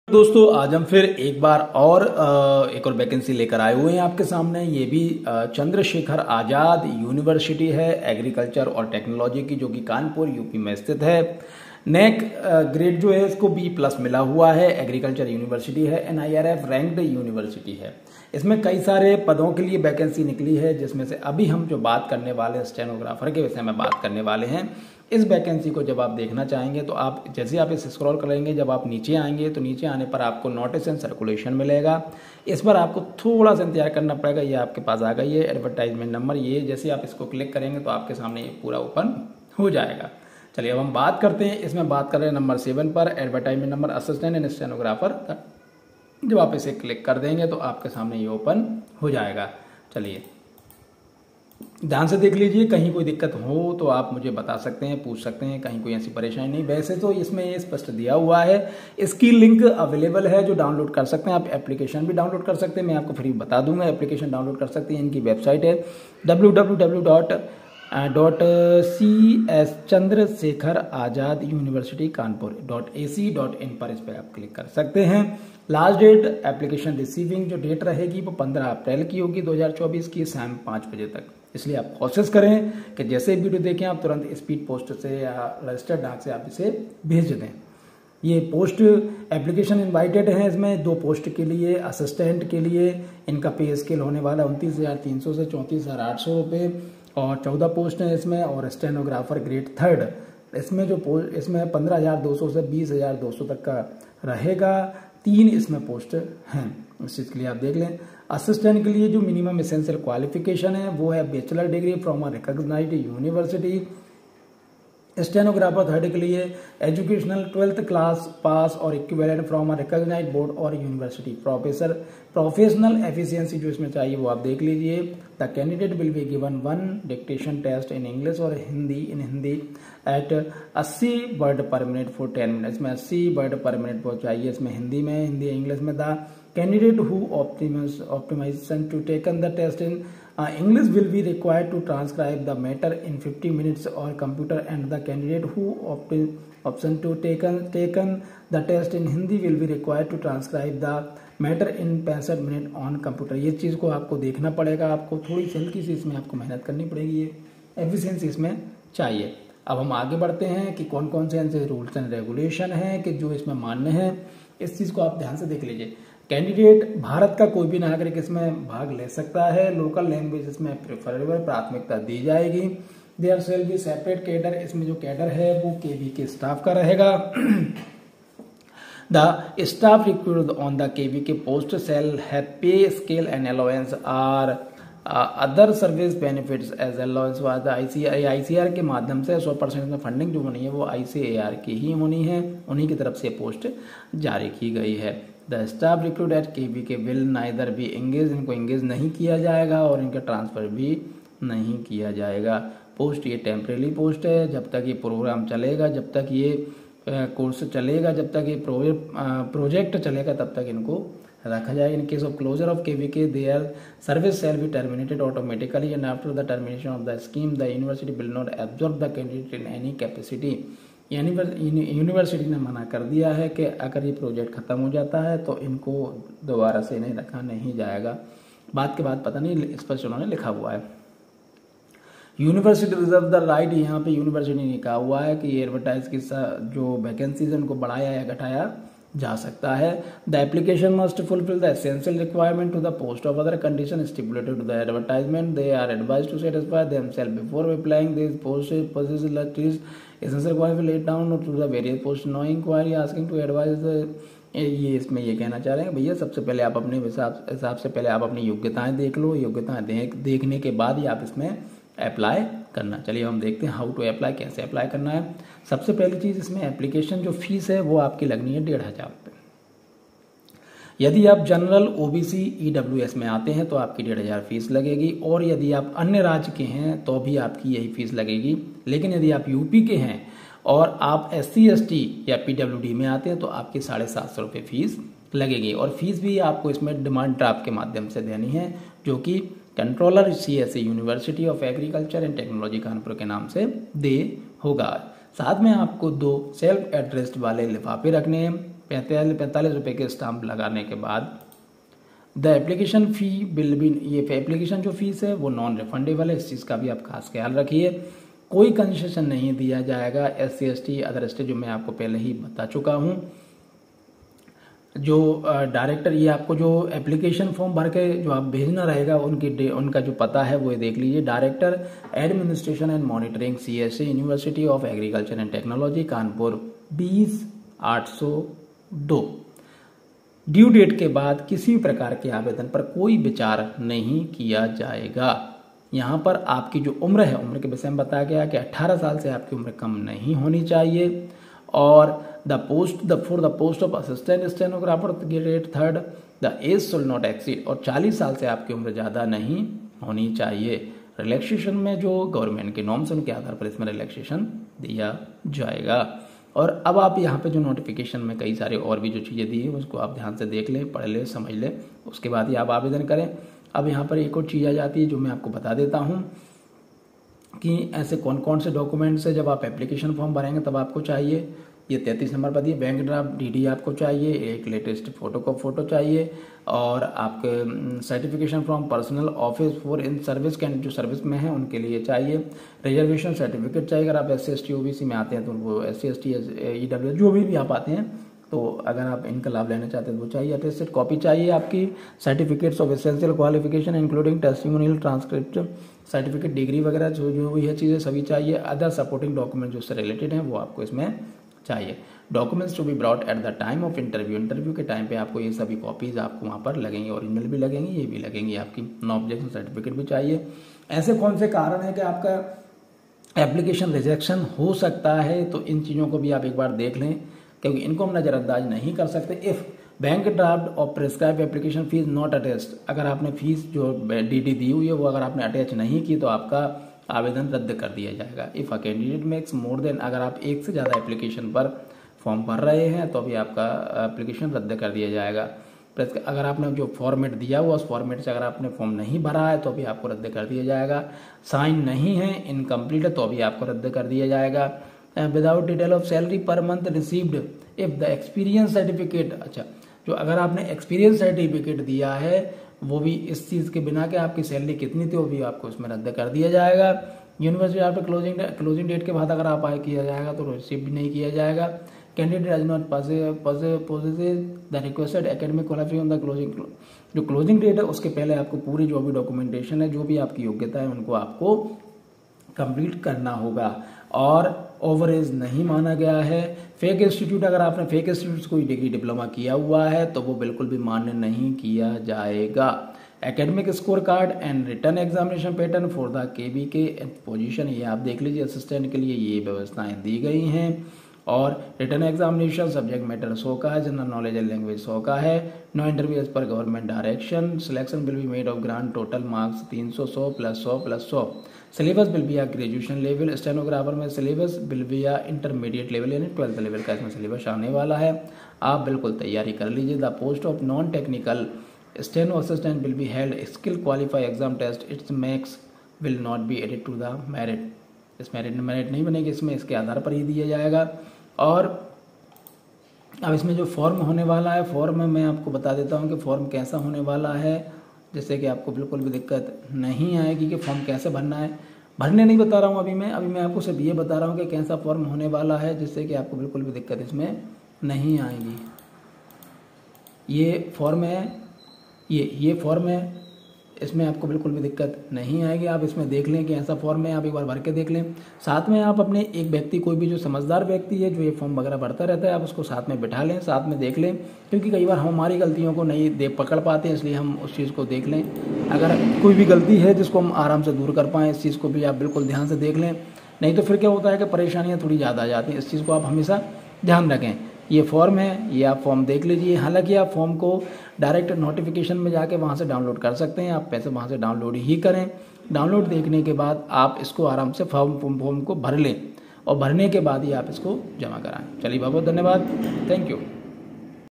दोस्तों आज हम फिर एक बार और एक और वैकेंसी लेकर आए हुए हैं आपके सामने। ये भी चंद्रशेखर आजाद यूनिवर्सिटी है एग्रीकल्चर और टेक्नोलॉजी की, जो कि कानपुर यूपी में स्थित है। नेक ग्रेड जो है इसको B+ मिला हुआ है। एग्रीकल्चर यूनिवर्सिटी है, NIRF रैंक्ड यूनिवर्सिटी है। इसमें कई सारे पदों के लिए वैकेंसी निकली है, जिसमें से अभी हम जो बात करने वाले स्टेनोग्राफर के विषय में बात करने वाले हैं। इस वैकेंसी को जब आप देखना चाहेंगे तो आप जैसे आप इसे स्क्रॉल करेंगे, जब आप नीचे आएंगे तो नीचे आने पर आपको नोटिस एंड सर्कुलेशन मिलेगा। इस पर आपको थोड़ा सा इंतजार करना पड़ेगा। ये आपके पास आ गई है एडवर्टाइजमेंट नंबर। ये जैसे आप इसको क्लिक करेंगे तो आपके सामने ये पूरा ओपन हो जाएगा। चलिए अब हम बात करते हैं। इसमें बात कर रहे हैं नंबर 7 पर, advertisement number assistant and stenographer. जब आप इसे क्लिक कर देंगे तो आपके सामने ये ओपन हो जाएगा। चलिए ध्यान से देख लीजिए, कहीं कोई दिक्कत हो तो आप मुझे बता सकते हैं, पूछ सकते हैं, कहीं कोई ऐसी परेशानी नहीं। वैसे तो इसमें ये स्पष्ट दिया हुआ है, इसकी लिंक अवेलेबल है जो डाउनलोड कर सकते हैं। आप एप्लीकेशन भी डाउनलोड कर सकते हैं, मैं आपको फ्री बता दूंगा। एप्लीकेशन डाउनलोड कर सकते हैं। इनकी वेबसाइट है www.CS Chandrashekhar Azad university Kanpur .ac.in पर इस पर आप क्लिक कर सकते हैं। लास्ट डेट एप्लीकेशन रिसीविंग जो डेट रहेगी वो 15 अप्रैल की होगी 2024 की, शाम 5 बजे तक। इसलिए आप कोशिश करें कि जैसे वीडियो देखें आप तुरंत स्पीड पोस्ट से या रजिस्टर्ड डाक से आप इसे भेज दें। ये पोस्ट एप्लीकेशन इनवाइटेड है। इसमें 2 पोस्ट के लिए, असिस्टेंट के लिए इनका पे स्केल होने वाला 29,300 से 34,800 रुपये, और 14 पोस्ट है इसमें। और स्टेनोग्राफर ग्रेड 3 इसमें इसमें 15,200 से 20,200 तक का रहेगा। 3 इसमें पोस्ट हैं, इस चीज़ के लिए आप देख लें। असिस्टेंट के लिए जो मिनिमम एसेंशियल क्वालिफिकेशन है वो है bachelor degree from a recognised university. Stenographer 3 के लिए एजुकेशनल 12th क्लास पास और equivalent from a recognised board और यूनिवर्सिटी। प्रोफेशनल एफिशिएंसी जो इसमें चाहिए वो आप देख लीजिए। The candidate will be given 1 dictation test in English और Hindi at 80 word per minute for 10 minutes में 80 वर्ड पर मिनट वो चाहिए इसमें हिंदी में, हिंदी इंग्लिश में। The candidate who optimization to taken the test in English will be required to transcribe the matter in 50 minutes or computer, and the candidate who option to taken the test in Hindi will be required to transcribe the matter in 65 minute on computer। ये चीज़ को आपको देखना पड़ेगा, आपको थोड़ी सी हल्की सी इसमें आपको मेहनत करनी पड़ेगी। ये एफिशिएंसी इसमें चाहिए। अब हम आगे बढ़ते हैं कि कौन कौन से ऐसे रूल्स एंड रेगुलेशन हैं कि जो इसमें मान्य है। इस चीज़ को आप ध्यान से देख लीजिए। कैंडिडेट भारत का कोई भी नागरिक इसमें भाग ले सकता है। लोकल लैंग्वेज इसमें प्रेफरेबल प्राथमिकता दी जाएगी। There shall be separate cadre, इसमें जो कैडर है वो केवी के स्टाफ का रहेगा। The staff recruited on the KV के post shall have pay scale and allowance are other service benefits as allowance was ICAR के माध्यम से 100% में फंडिंग जो होनी है वो ICAR की ही होनी है, उन्हीं की तरफ से पोस्ट जारी की गई है। द स्टाफ रिक्रूट एट केवी के विल नाइदर बी एंगेज, इनको एंगेज नहीं किया जाएगा और इनका ट्रांसफर भी नहीं किया जाएगा। पोस्ट ये टेम्परेरी पोस्ट है, जब तक ये प्रोग्राम चलेगा, जब तक ये कोर्स चलेगा, जब तक ये प्रोजेक्ट चलेगा, तब तक इनको रखा जाएगा। In case of closure of KV के their service shall be terminated automatically and after the termination of the scheme the university will not absorb the candidate in any capacity. University ने मना कर दिया है कि अगर ये प्रोजेक्ट खत्म हो जाता है तो इनको दोबारा से नहीं रखा नहीं जाएगा। बात के बाद पता नहीं स्पष्ट उन्होंने लिखा हुआ है। यूनिवर्सिटी रिजर्व द राइट, यहाँ पे यूनिवर्सिटी ने लिखा हुआ है कि एडवर्टाइज की जो वैकेंसीज उनको बढ़ाया या घटाया जा सकता है। The application must fulfil the essential requirement to the post of other condition stipulated to the advertisement. They are advised to satisfy themself before applying this post possess essential requirement laid down to the various post no inquiry asking to advise the। ये इसमें ये कहना चाह रहे हैं भैया सबसे पहले आप अपने हिसाब से पहले आप अपनी योग्यताएं देख लो। योग्यताएं देखने के बाद ही आप इसमें अप्लाई करना। चलिए हम देखते हैं हाउ टू अप्लाई, कैसे अप्लाई करना है। सबसे पहली चीज़ इसमें एप्लीकेशन जो फीस है वो आपकी लगनी है 1,500 रुपये। यदि आप जनरल OBC EWS में आते हैं तो आपकी 1,500 फीस लगेगी, और यदि आप अन्य राज्य के हैं तो भी आपकी यही फीस लगेगी। लेकिन यदि आप यूपी के हैं और आप SC ST या PWD में आते हैं तो आपकी 750 रुपये फीस लगेगी। और फीस भी आपको इसमें डिमांड ड्राफ्ट के माध्यम से देनी है, जो कि controller CSE university of agriculture and technology Kanpur के नाम से दे होगा। साथ में आपको 2 सेल्फ एड्रेस्ड वाले लिफाफे रखने हैं। 45 रुपये के स्टाम्प लगाने के बाद the application fee will be, ये एप्लीकेशन जो फीस है वो नॉन रिफंडेबल है। इस चीज़ का भी आप खास ख्याल रखिए। कोई कंसेशन नहीं दिया जाएगा SC ST अदर स्टेट, जो मैं आपको पहले ही बता चुका हूँ। जो डायरेक्टर, ये आपको जो एप्लीकेशन फॉर्म भर के जो आप भेजना रहेगा उनका जो पता है वो देख लीजिए। Director administration and monitoring CSE, university of agriculture and technology, Kanpur 20/802। Due date के बाद किसी भी प्रकार के आवेदन पर कोई विचार नहीं किया जाएगा। यहाँ पर आपकी जो उम्र है, उम्र के विषय में बताया गया कि 18 साल से आपकी उम्र कम नहीं होनी चाहिए। और for the post of assistant stenographer grade 3 the age should not exceed, और 40 साल से आपकी उम्र ज़्यादा नहीं होनी चाहिए। रिलैक्सेशन में जो गवर्नमेंट के नॉर्म्स उनके आधार पर इसमें रिलैक्सेशन दिया जाएगा। और अब आप यहाँ पे जो नोटिफिकेशन में कई सारे और भी जो चीज़ें दी है उसको आप ध्यान से देख लें, पढ़ लें, समझ लें, उसके बाद ही आप आवेदन करें। अब यहाँ पर एक और चीज़ आ जाती है जो मैं आपको बता देता हूँ कि ऐसे कौन कौन से डॉक्यूमेंट्स है जब आप एप्लीकेशन फॉर्म भरेंगे तब आपको चाहिए। ये 33 नंबर पर दिए, बैंक ड्राफ्ट DD आपको चाहिए, एक लेटेस्ट फोटो चाहिए, और आपके certification from personal office for in service candidate जो सर्विस में है उनके लिए चाहिए। रिजर्वेशन सर्टिफिकेट चाहिए, अगर आप SC ST OBC में आते हैं तो वो SC ST EW जो भी आप आते हैं तो अगर आप इनका लाभ लेना चाहते हैं तो वो चाहिए। अटेस्टेड कॉपी चाहिए आपकी, certificates of essential qualification including testimonial, transcript certificate, degree वगैरह जो भी है चीज़ें सभी चाहिए। अदर सपोर्टिंग डॉक्यूमेंट जो उससे रिलेटेड हैं वो आपको इसमें चाहिए। Documents to be brought at the time of interview के टाइम पे आपको ये सभी कॉपीज आपको वहाँ पर लगेंगी, ओरिजिनल भी लगेंगी, ये भी लगेंगी आपकी। नो ऑब्जेक्शन सर्टिफिकेट भी चाहिए। ऐसे कौन से कारण है कि आपका एप्लीकेशन रिजेक्शन हो सकता है, तो इन चीज़ों को भी आप एक बार देख लें, क्योंकि इनको हम नज़रअंदाज नहीं कर सकते। इफ़ बैंक ड्राफ्ट और prescribe application fees not attached, अगर आपने फीस जो DD दी हुई है वो अगर आपने अटैच नहीं की तो आपका आवेदन रद्द कर दिया जाएगा। If a candidate makes more than, अगर आप एक से ज़्यादा एप्लीकेशन पर फॉर्म भर रहे हैं तो भी आपका एप्लीकेशन रद्द कर दिया जाएगा। अगर आपने जो फॉर्मेट दिया हुआ उस फॉर्मेट से अगर आपने फॉर्म नहीं भरा है तो भी आपको रद्द कर दिया जाएगा। साइन नहीं है, इनकम्प्लीट है, तो भी आपको रद्द कर दिया जाएगा। Without detail of salary per month received if the experience certificate, अच्छा जो अगर आपने एक्सपीरियंस सर्टिफिकेट दिया है वो भी इस चीज़ के बिना कि आपकी सैलरी कितनी थी वो भी आपको इसमें रद्द कर दिया जाएगा। यूनिवर्सिटी आफ्टर क्लोजिंग डेट के बाद अगर आप अप्लाई किया जाएगा तो रिसीव भी नहीं किया जाएगा। Candidate does not possess the requested academic qualification the closing, जो क्लोजिंग डेट है उसके पहले आपको पूरी जो भी डॉक्यूमेंटेशन है, जो भी आपकी योग्यता है उनको आपको कंप्लीट करना होगा। और ओवर एज नहीं माना गया है। फेक इंस्टीट्यूट, अगर आपने फेक इंस्टीट्यूट से कोई डिग्री डिप्लोमा किया हुआ है तो वो बिल्कुल भी मान्य नहीं किया जाएगा। Academic score card and return examination pattern for the KVK position, ये आप देख लीजिए, असिस्टेंट के लिए ये व्यवस्थाएं दी गई हैं। और रिटर्न एग्जामिनेशन सब्जेक्ट मैटर 100 का है, जनरल नॉलेज एंड लैंग्वेज 100 का है। No interview as per government direction, selection will be made of grand total marks 300, 100 + 100 + 100। Syllabus will be a graduation level, stenographer में syllabus will be a intermediate level यानी 12th level का इसमें syllabus आने वाला है। आप बिल्कुल तैयारी कर लीजिए। The post of non technical steno assistant will be held skill qualify exam test, it's max will not be added to the merit, इस मेरिट नहीं बनेगी इसमें, इसके आधार पर ही दिया जाएगा। और अब इसमें जो फॉर्म होने वाला है, फॉर्म में मैं आपको बता देता हूँ कि फॉर्म कैसा होने वाला है, जिससे कि आपको बिल्कुल भी दिक्कत नहीं आएगी कि फॉर्म कैसे भरना है। भरने नहीं बता रहा हूँ अभी मैं आपको सिर्फ ये बता रहा हूँ कि कैसा फॉर्म होने वाला है, जिससे कि आपको बिल्कुल भी दिक्कत इसमें नहीं आएगी। ये फॉर्म है, ये फॉर्म है, इसमें आपको बिल्कुल भी दिक्कत नहीं आएगी। आप इसमें देख लें कि ऐसा फॉर्म है, आप एक बार भर के देख लें। साथ में आप अपने एक व्यक्ति, कोई भी जो समझदार व्यक्ति है जो ये फॉर्म वगैरह भरता रहता है, आप उसको साथ में बिठा लें, साथ में देख लें, क्योंकि कई बार हम हमारी गलतियों को नहीं पकड़ पाते हैं, इसलिए हम उस चीज़ को देख लें। अगर कोई भी गलती है जिसको हम आराम से दूर कर पाएँ, इस चीज़ को भी आप बिल्कुल ध्यान से देख लें, नहीं तो फिर क्या होता है कि परेशानियाँ थोड़ी ज़्यादा आ जाती हैं। इस चीज़ को आप हमेशा ध्यान रखें। ये फॉर्म है, ये आप फॉर्म देख लीजिए। हालांकि आप फॉर्म को डायरेक्ट नोटिफिकेशन में जाके वहाँ से डाउनलोड कर सकते हैं, आप पैसे वहाँ से डाउनलोड ही करें। डाउनलोड देखने के बाद आप इसको आराम से फॉर्म को भर लें और भरने के बाद ही आप इसको जमा कराएं। चलिए बहुत बहुत धन्यवाद, थैंक यू।